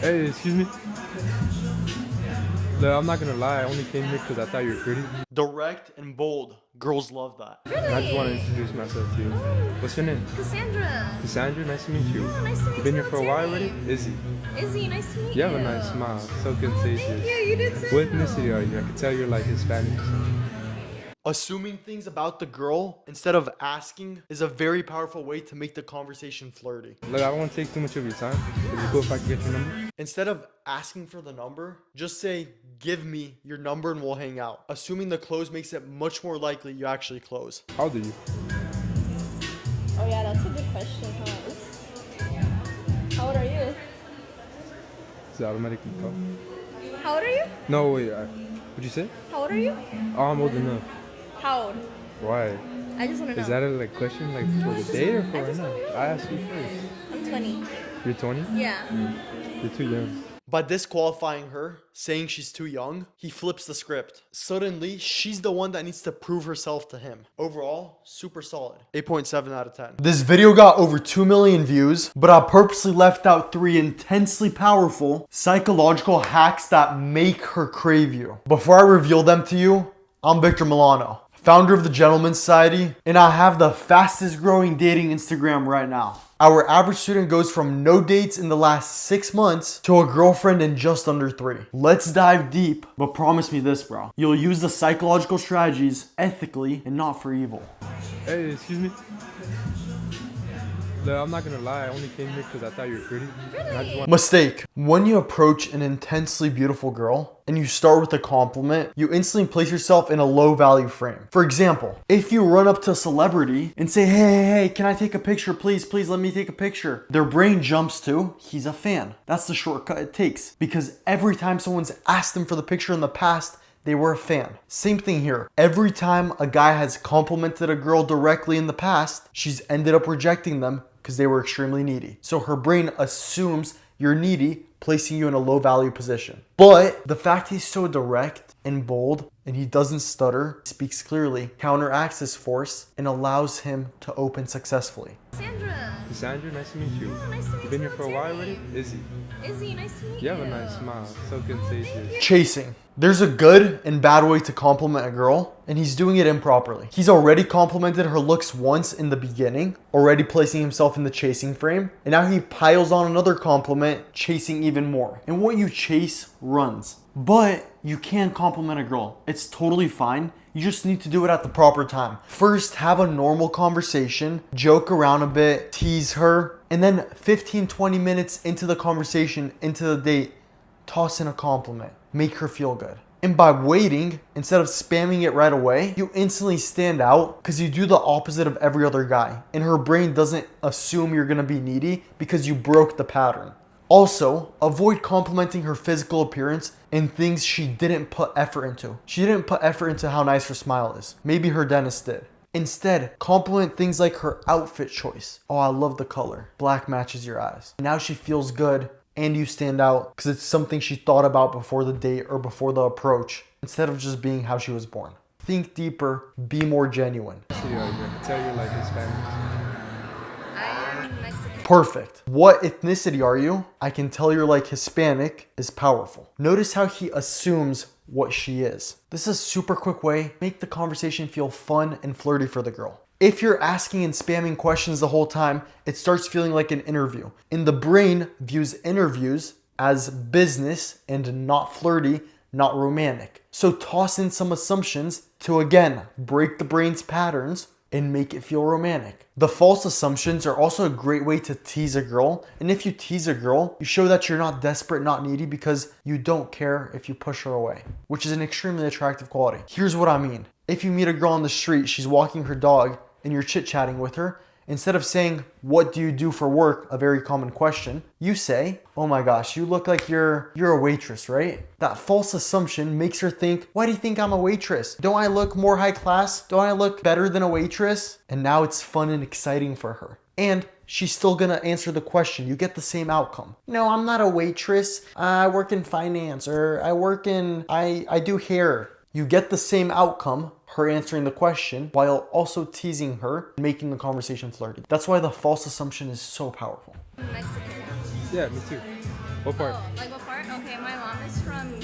Hey, excuse me. Look, I'm not gonna lie, I only came here because I thought you were pretty. Direct and bold. Girls love that. And I just want to introduce myself to you. What's your name? Cassandra. Cassandra, nice to meet you. Oh, nice to meet You been you. here for a while already? Izzy. Izzy, nice to meet You you. have a nice smile, so Oh, contagious. thank you. You did too. What ethnicity are you? I can tell you're like Hispanic. Assuming things about the girl instead of asking is a very powerful way to make the conversation flirty. Look, I don't want to take too much of your time. Is it cool if I can get your number? Instead of asking for the number, just say, give me your number and we'll hang out. Assuming the close makes it much more likely you actually close. How old are you? Oh yeah, that's a good question, huh? Oops. How old are you? Is it automatically call? How old are you? No, wait. What'd you say? How old are you? Oh, I'm old enough. How old? Why? I just want to know. Is that a like question like for the day or for I right just now? wanna know. I asked you first. I'm 20. You're 20? Yeah. You're too young. By disqualifying her, saying she's too young, he flips the script. Suddenly, she's the one that needs to prove herself to him. Overall, super solid. 8.7 out of 10. This video got over 2 million views, but I purposely left out 3 intensely powerful psychological hacks that make her crave you. Before I reveal them to you, I'm Victor Milano, founder of the Gentleman's Society, and I have the fastest growing dating Instagram right now. Our average student goes from no dates in the last 6 months to a girlfriend in just under 3. Let's dive deep, but promise me this, bro. You'll use the psychological strategies ethically and not for evil. Hey, excuse me. Look, I'm not gonna lie, I only came here because I thought you were pretty. And I just want Mistake. When you approach an intensely beautiful girl and you start with a compliment, you instantly place yourself in a low value frame. For example, if you run up to a celebrity and say, hey, can I take a picture? Please, let me take a picture. Their brain jumps to, he's a fan. That's the shortcut it takes. Because every time someone's asked them for the picture in the past, they were a fan. Same thing here. Every time a guy has complimented a girl directly in the past, she's ended up rejecting them because they were extremely needy. So her brain assumes you're needy, placing you in a low value position. But the fact he's so direct and bold and he doesn't stutter, speaks clearly, counteracts this force and allows him to open successfully. Cassandra. Cassandra, nice to meet you. Oh, nice to meet You been you here for a too. while already? Izzy. Izzy, nice to meet You you. have a nice smile, so contagious. Chasing. There's a good and bad way to compliment a girl, and he's doing it improperly. He's already complimented her looks once in the beginning, already placing himself in the chasing frame, and now he piles on another compliment, chasing even more. And what you chase runs. But you can compliment a girl. It's totally fine. You just need to do it at the proper time. First, have a normal conversation, joke around a bit, tease her, and then 15-20 minutes into the conversation, into the date, toss in a compliment. Make her feel good. And by waiting, instead of spamming it right away, you instantly stand out because you do the opposite of every other guy. And her brain doesn't assume you're gonna be needy because you broke the pattern. Also, avoid complimenting her physical appearance and things she didn't put effort into. She didn't put effort into how nice her smile is. Maybe her dentist did. Instead, compliment things like her outfit choice. Oh, I love the color. Black matches your eyes. Now she feels good and you stand out because it's something she thought about before the date or before the approach instead of just being how she was born. Think deeper, be more genuine. Ethnicity are you? I can tell you're like Hispanic. I'm Mexican. Perfect. What ethnicity are you? I can tell you're like Hispanic is powerful. Notice how he assumes what she is. This is a super quick way. Make the conversation feel fun and flirty for the girl. If you're asking and spamming questions the whole time, it starts feeling like an interview. And the brain views interviews as business and not flirty, not romantic. So toss in some assumptions to, again, break the brain's patterns and make it feel romantic. The false assumptions are also a great way to tease a girl. And if you tease a girl, you show that you're not desperate, not needy, because you don't care if you push her away, which is an extremely attractive quality. Here's what I mean. If you meet a girl on the street, she's walking her dog, and you're chit-chatting with her, instead of saying, what do you do for work? A very common question. You say, oh my gosh, you look like you're a waitress, right? That false assumption makes her think, why do you think I'm a waitress? Don't I look more high class? Don't I look better than a waitress? And now it's fun and exciting for her. And she's still gonna answer the question. You get the same outcome. No, I'm not a waitress. I work in finance, or I do hair. You get the same outcome, her answering the question, while also teasing her, making the conversation flirty. That's why the false assumption is so powerful. I'm Mexican. Yeah, me too. What part? Oh, like what part? Okay, my mom is from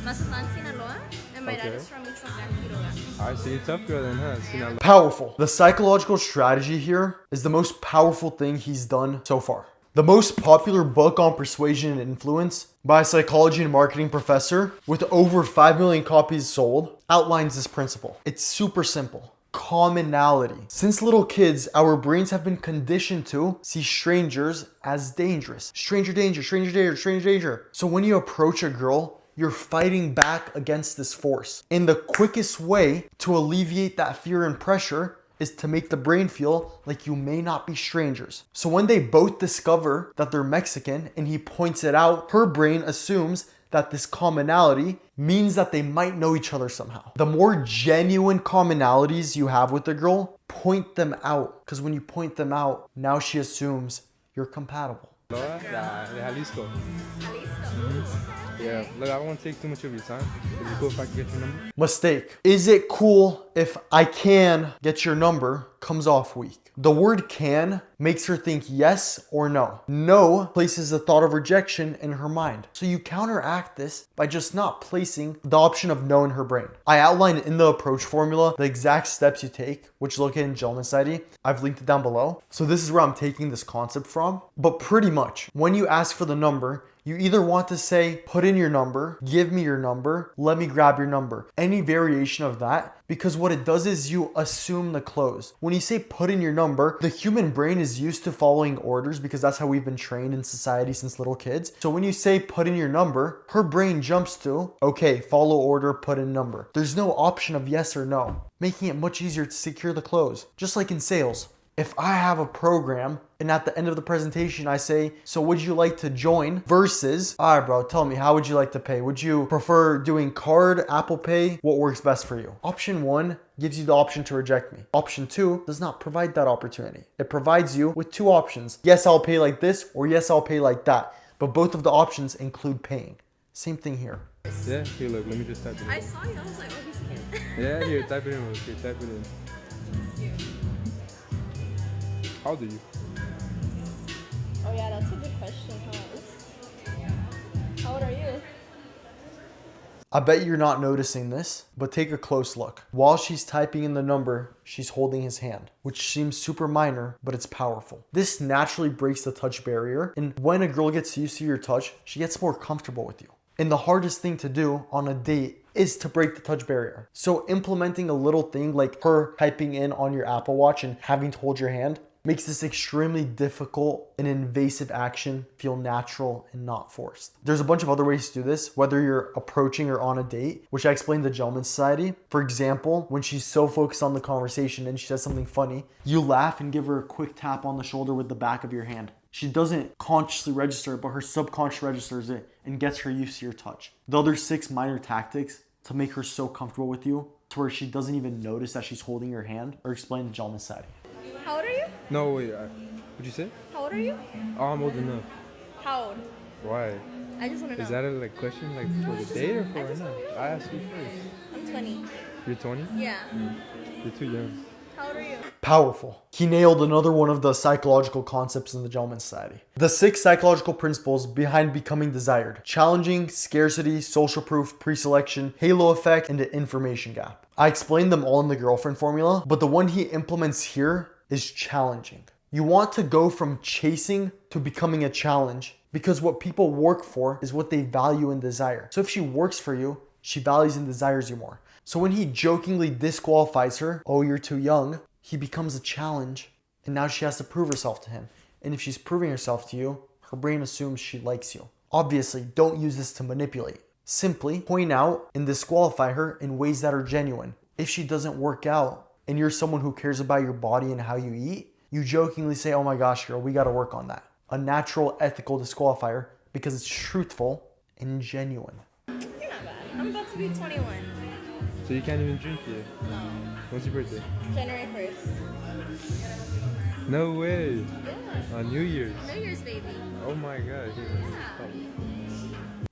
Mazatlan, Sinaloa, and my dad Okay. is from Michoacan, Quiroga. I see. Tough girl then, huh? Sinaloa. Powerful. The psychological strategy here is the most powerful thing he's done so far. The most popular book on persuasion and influence by a psychology and marketing professor with over 5 million copies sold outlines this principle. It's super simple. Commonality. Since little kids, our brains have been conditioned to see strangers as dangerous. Stranger danger, stranger danger, stranger danger. So when you approach a girl, you're fighting back against this force. And the quickest way to alleviate that fear and pressure is to make the brain feel like you may not be strangers. So when they both discover that they're Mexican and he points it out, her brain assumes that this commonality means that they might know each other somehow. The more genuine commonalities you have with the girl, point them out. Because when you point them out, now she assumes you're compatible. Sinaloa, de Jalisco. Jalisco. Yeah. Look, I won't take too much of your time. Is it cool if I can get your number? Mistake. Is it cool if I can get your number comes off weak. The word can makes her think yes or no. No places the thought of rejection in her mind. So you counteract this by just not placing the option of no in her brain. I outlined in the approach formula the exact steps you take, which is located in Gentleman's Society. I've linked it down below. So this is where I'm taking this concept from. But pretty much, when you ask for the number, you either want to say, put in your number, give me your number, let me grab your number. Any variation of that, because what it does is you assume the close. When you say put in your number, the human brain is used to following orders because that's how we've been trained in society since little kids. So when you say put in your number, her brain jumps to, okay, follow order, put in number. There's no option of yes or no, making it much easier to secure the close. Just like in sales. If I have a program and at the end of the presentation I say, so would you like to join versus, all right, bro, tell me, how would you like to pay? Would you prefer doing card, Apple Pay? What works best for you? Option 1 gives you the option to reject me. Option 2 does not provide that opportunity. It provides you with 2 options. Yes, I'll pay like this, or yes, I'll pay like that. But both of the options include paying. Same thing here. Yeah, here, look, let me just type it in. I saw you. I was like, oh, he's cute. Yeah, here, type it in, real quick, type it in. How old are you? Oh yeah, that's a good question, huh? Oops. How old are you? I bet you're not noticing this, but take a close look. While she's typing in the number, she's holding his hand, which seems super minor, but it's powerful. This naturally breaks the touch barrier, and when a girl gets used to your touch, she gets more comfortable with you. And the hardest thing to do on a date is to break the touch barrier. So implementing a little thing like her typing in on your Apple Watch and having to hold your hand makes this extremely difficult and invasive action feel natural and not forced. There's a bunch of other ways to do this, whether you're approaching her on a date, which I explained to Gentleman's Society. For example, when she's so focused on the conversation and she says something funny, you laugh and give her a quick tap on the shoulder with the back of your hand. She doesn't consciously register it, but her subconscious registers it and gets her used to your touch. The other 6 minor tactics to make her so comfortable with you to where she doesn't even notice that she's holding your hand are explained to Gentleman's Society. How old are you? No, wait, what'd you say? How old are you? Oh, I'm old enough. How old? Why? I just want to know. Is that a question like for the date or for right now? I asked you first. I'm 20. You're 20? Yeah. You're too young. How old are you? Powerful. He nailed another one of the psychological concepts in the Gentleman's Society. The 6 psychological principles behind becoming desired. Challenging, scarcity, social proof, pre-selection, halo effect, and the information gap. I explained them all in the girlfriend formula, but the one he implements here is challenging. You want to go from chasing to becoming a challenge because what people work for is what they value and desire. So if she works for you, she values and desires you more. So when he jokingly disqualifies her, oh, you're too young, he becomes a challenge and now she has to prove herself to him. And if she's proving herself to you, her brain assumes she likes you. Obviously, don't use this to manipulate. Simply point out and disqualify her in ways that are genuine. If she doesn't work out and you're someone who cares about your body and how you eat, you jokingly say, oh my gosh, girl, we got to work on that. A natural ethical disqualifier because it's truthful and genuine. You're not bad. I'm about to be 21. So you can't even drink yet? No. When's your birthday? January 1st. No way. Yeah. On New Year's. New Year's baby. Oh my god. Here, Yeah.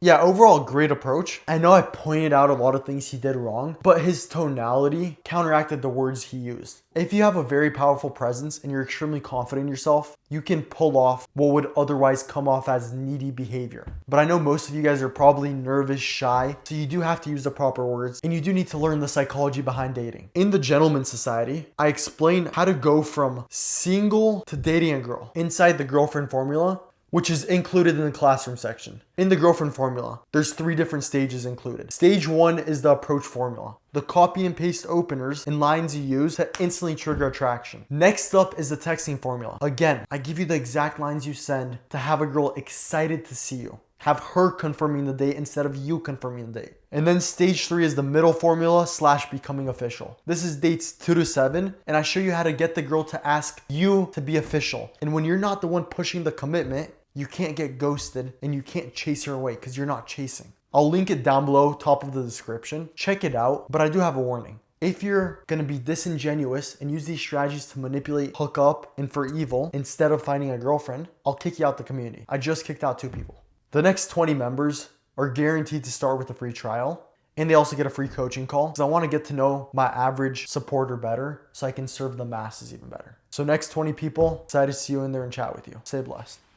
Yeah, overall, great approach. I know I pointed out a lot of things he did wrong, but his tonality counteracted the words he used. If you have a very powerful presence and you're extremely confident in yourself, you can pull off what would otherwise come off as needy behavior. But I know most of you guys are probably nervous, shy, so you do have to use the proper words, and you do need to learn the psychology behind dating. In the Gentleman's Society, I explain how to go from single to dating a girl inside the girlfriend formula, which is included in the classroom section. In the girlfriend formula, there's 3 different stages included. Stage 1 is the approach formula, the copy and paste openers and lines you use to instantly trigger attraction. Next up is the texting formula. Again, I give you the exact lines you send to have a girl excited to see you. Have her confirming the date instead of you confirming the date. And then stage 3 is the middle formula / becoming official. This is dates 2 to 7, and I show you how to get the girl to ask you to be official. And when you're not the one pushing the commitment, you can't get ghosted and you can't chase her away because you're not chasing. I'll link it down below, top of the description. Check it out, but I do have a warning. If you're gonna be disingenuous and use these strategies to manipulate, hook up, and for evil instead of finding a girlfriend, I'll kick you out the community. I just kicked out 2 people. The next 20 members are guaranteed to start with a free trial, and they also get a free coaching call because I want to get to know my average supporter better so I can serve the masses even better. So next 20 people, excited to see you in there and chat with you. Stay blessed.